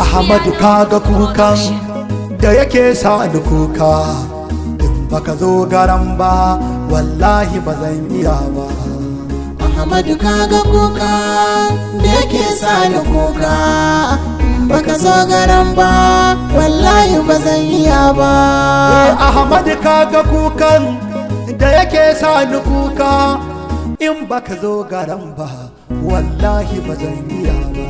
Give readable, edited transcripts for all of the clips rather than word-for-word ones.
Ahmadu kaga kukan da yake sa ni kuka, in baka zo garan ba wallahi ba zan iya ba. Ahmadu kaga kuka da yake sa ni kuka, in baka zo garan ba wallahi ba zan iya ba. Ahmadu kaga kukan da yake sa ni kuka, in baka zo garan ba wallahi ba zan iya ba.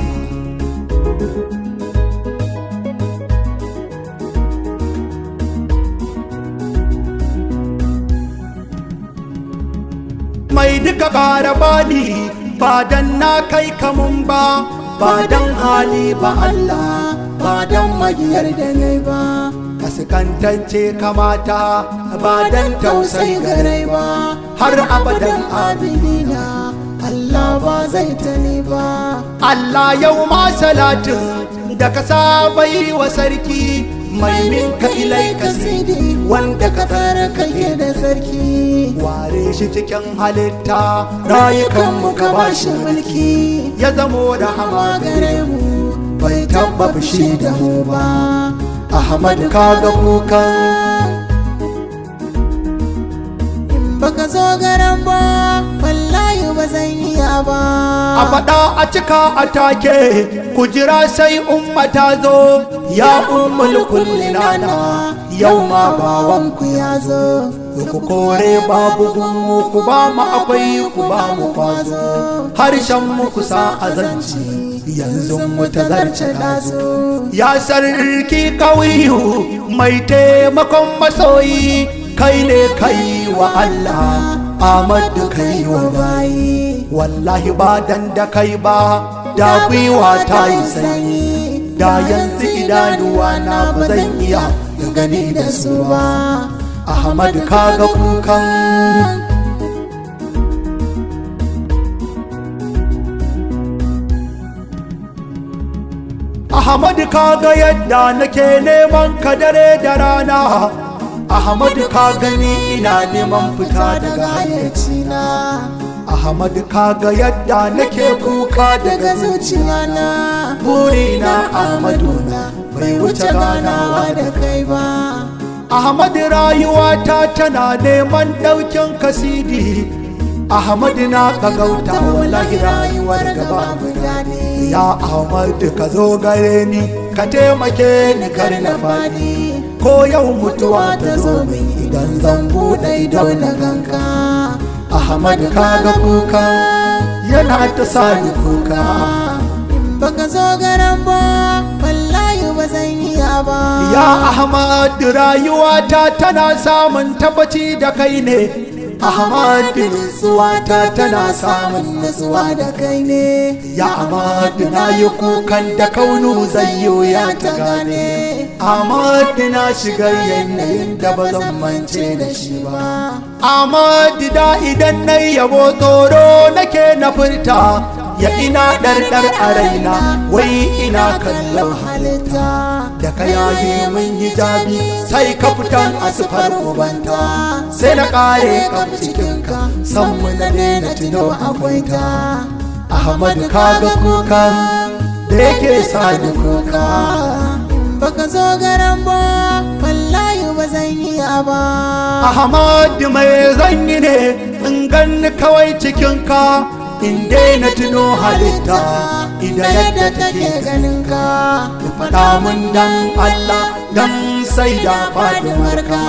Mai duka ƙara bani ba dan na kai kamun ba, ba dan hali ba Allah, ba dan magiyar da nai ba. Kaskantance kamata ba dan tausayi garai ba, har abadan abidina Allah ba zai tani ba. Allah yau ma salatin da ka saba yi wa sarki, mai minka ilai kasidi wanda ka tsara kake da sarki. Ware shi cikin halitta rayukanmu ka ba shi mulki, ya zamo rahama gare mu bai taba fushi da mu ba. Ahmadu kaga kukan in baka zo garan ba wallahi ba zan iya ba. A faɗa a cika a take ku jira sai umma ta zo, ya ummul kulli nana yau ma bawanku ya zo. Ku kore babu gunmu ku ba mu akwai ku ba mu kwazo, harshen mu kusa azanci yanzu mu ta zarce dazo. Ya sarki kawiyu mai taimakon masoyi, kai ne kai wa Allah Ahmadu kai wa bayi. Wallahi ba dan da kai ba da gwiwa ta yi sanyi, da yanzu idanuwa na ba zan iya gani da su ba. Ahmadu kaga kukan Ahmadu kaga yadda nake neman ka dare da rana, Ahmadu ka gani ina neman fita daga hayyacina. Ahmadu kaga yadda nake kuka daga zuciyana, burina Ahmadu na bai wuce ganawa da kai ba. Ahmadu rayuwata tana neman ɗaukin kasidi, Ahmadu na gauta wallahi rayuwar gaba mu daɗi. Ya Ahmadu ka zo gare ni ka taimake ni kar na faɗi, ko yau mutuwa ta zo min idan zan buɗe ido na ganka. Ahmadu kaga kuka yana ta sani kuka, in baka zo garan ba wallahi ba zan iya ba. Ya Ahmadu rayuwata tana samun tabbaci da kai ne, Ahmadu nutsuwata tana samun nutsuwa da kai ne. Ya Ahmadu na yi kukan da kaunu zai yi ya ta gane, Ahmadu na shiga yanayin da ba zan mance da shi ba. Ahmadu da idan na yabo tsoro nake na furta, ya ina ɗarɗar a raina wai ina kallon halitta. Da ka yaye min hijabi sai ka fitan asfar ubanta, sai na ƙare kaf cikinka san mu na daina tuno akwai ta. Ahmadu kaga kuka da yake sa ni kuka, in baka zo garan ba wallahi ba zan iya ba. Ahmadu mai zan yi ne in ganni kawai cikinka, in daina tuno halitta idan yadda take ganin ka. Ku faɗa mun dan Allah dan sai da Fatimarka,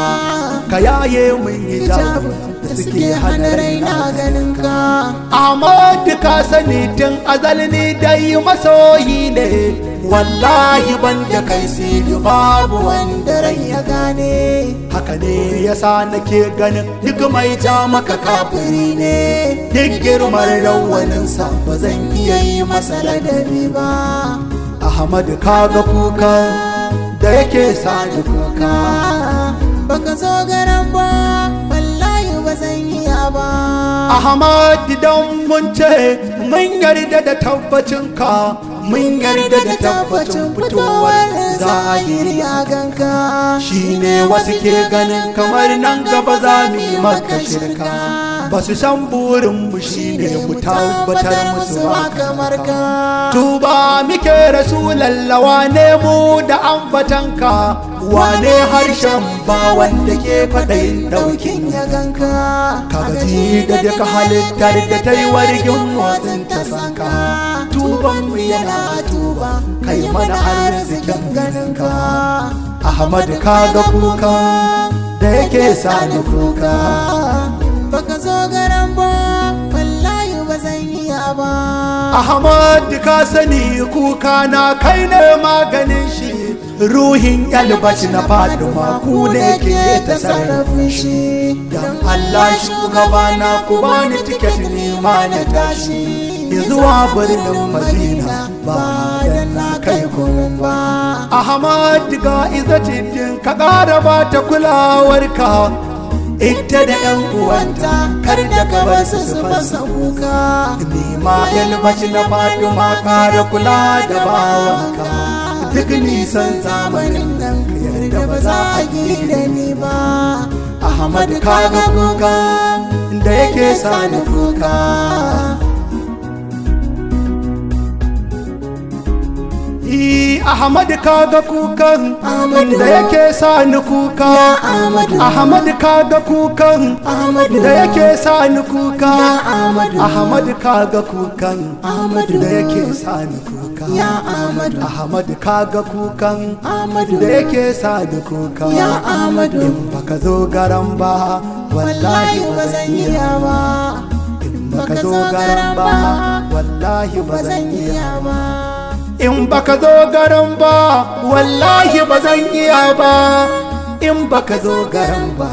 ka yaye mun hijabi da suke hana raina ganin ka. Ahmadu ka sani tun azal ni dai masoyi ne, wallahi ban da kai sidi babu wanda rai ya gane. Haka ne yasa nake ganin duk mai ja maka kafiri ne, duk girman rawaninsa ba zan iya yi masa ladabi ba. Ahmadu kaga kuka da yake sa ni kuka, baka zo garan ba wallahi ba zan iya ba. Ahmadu dan mun ce mun yarda da tabbacinka, mun yarda da tabbacin fitowar zahiri a ganka. Shine wasu ke ganin kamar nan gaba za mu yi maka shirka. ba su san burin mu shine mu tabbatar musu ba kamar ka. Tuba muke Rasulallah ne mu da ambatanka, wane harshen ba wanda ke kwaɗayin ɗaukin ya ganka. Ka gaji da duka halittar da ta yi wargin motsin ta sanka. Tuban mu yana tuba kai mana arzikin ganinka. Ahmadu kaga kuka da yake sani kuka, baka zo garan ba wallahi ba zan iya ba. Ahmadu ka sani kuka na kai ne maganin shi, ruhin yalbaci na Fatima ku ne ke ta sarrafin shi. Dan Allah shugaba na ku bani tiket ni ma na tashi zuwa birnin Madina ba dan na kai kun ba. Ahmadu ga izzatin ka ƙara ba ta kulawarka, ita da ƴan uwanta kar da ka bar su su fasa kuka. Ni ma yalbaci na Fatima ƙara kula da bawanka, duk nisan zamanin nan yarda ba za a gida ni ba. Ahmadu kaga kuka da yake sani kuka. Ahmadu kaga kukan da yake sani kuka. Ahmadu kaga kukan da yake sani kuka. Ahmadu kaga kukan da yake sani kuka. Ahmadu kaga kukan da yake sani kuka. In baka zo garan ba wallahi ba zan iya ba. In baka zo garan ba wallahi ba zan iya ba. In baka zo garin ba wallahi ba zan iya ba. In baka zo garin ba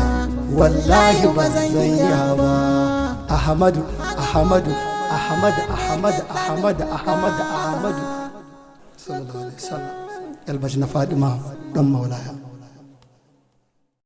wallahi ba zan iya ba. Ahmadu Ahmadu Ahmadu Ahmadu Ahmadu Ahmadu Ahmadu sallallahu alaihi wasallam. Yalbashi na Fatima dan Maulaya.